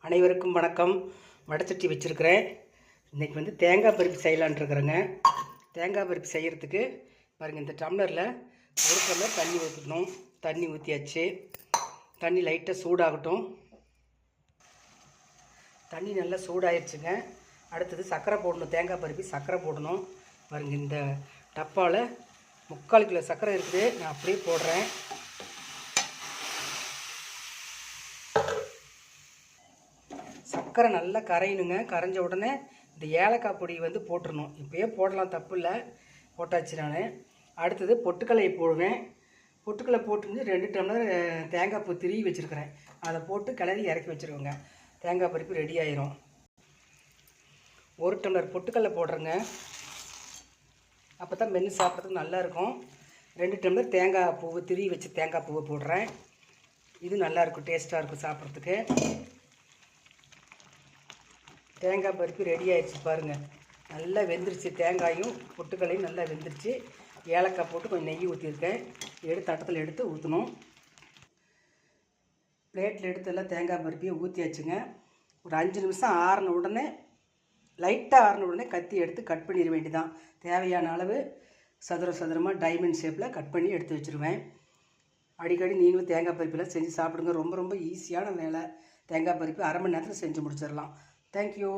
அனைவருக்கும் வணக்கம். வடைச்சட்டி வச்சுருக்கிறேன். இன்றைக்கி வந்து தேங்காய் பருப்பு செய்யலான் இருக்கிறேங்க. தேங்காய் பருப்பு செய்கிறதுக்கு பாருங்கள், இந்த டம்ளரில் 1 டம்ளர் தண்ணி ஊற்றிக்கணும். தண்ணி ஊற்றியாச்சு. தண்ணி லைட்டாக சூடாகட்டும். தண்ணி நல்லா சூடாகிடுச்சுங்க. அடுத்தது சர்க்கரை போடணும். தேங்காய் பருப்பு சர்க்கரை போடணும். பாருங்கள், இந்த டப்பாவில் 3/4 கிலோ சர்க்கரை இருக்குது. நான் அப்படியே போடுறேன். சர்க்கரை நல்லா கரையணுங்க. கரைஞ்ச உடனே இந்த ஏலக்காய் பொடி வந்து போட்டுடணும். இப்போயே போடலாம், தப்பு இல்லை. போட்டாச்சு. நான் அடுத்தது பொட்டுக்கல்லையை போடுவேன். பொட்டுக்கல்லை போட்டு 2 டம்ளர் தேங்காய் பூ திருவி வச்சுருக்கிறேன். அதை போட்டு கிளறி இறக்கி வச்சுருவோங்க. தேங்காய் பருப்பு ரெடி ஆயிரும். 1 டம்ளர் பொட்டுக்கல்லை போடுறேங்க. அப்போ தான் மென்று சாப்பிட்றதுக்கு நல்லாயிருக்கும். 2 டம்ளர் தேங்காய் பூவை திருவி வச்சு தேங்காய் பூவை போடுறேன். இது நல்லாயிருக்கும், டேஸ்ட்டாக இருக்கும் சாப்பிட்றதுக்கு. தேங்காய் பருப்பு ரெடி ஆகிடுச்சு பாருங்கள். நல்லா வெந்துருச்சு. தேங்காயும் பொட்டுக்கல்லையும் நல்லா வெந்துருச்சு. ஏலக்காய் போட்டு கொஞ்சம் நெய் ஊற்றிருக்கேன். தட்டத்தில் எடுத்து ஊற்றணும். பிளேட்டில் எடுத்து எல்லாம் தேங்காய் பருப்பையும் ஊற்றியாச்சுங்க. ஒரு 5 நிமிஷம் ஆறின உடனே, லைட்டாக ஆறின உடனே கத்தி எடுத்து கட் பண்ணிட வேண்டியதான். தேவையான அளவு சதுரமாக டைமண்ட் ஷேப்பில் கட் பண்ணி எடுத்து வச்சுருவேன். அடிக்கடி நீங்களும் தேங்காய் பருப்பெல்லாம் செஞ்சு சாப்பிடுங்க. ரொம்ப ஈஸியான வேலை. தேங்காய் பருப்பு 1/2 மணி நேரத்தில் செஞ்சு முடிச்சிடலாம். Thank you.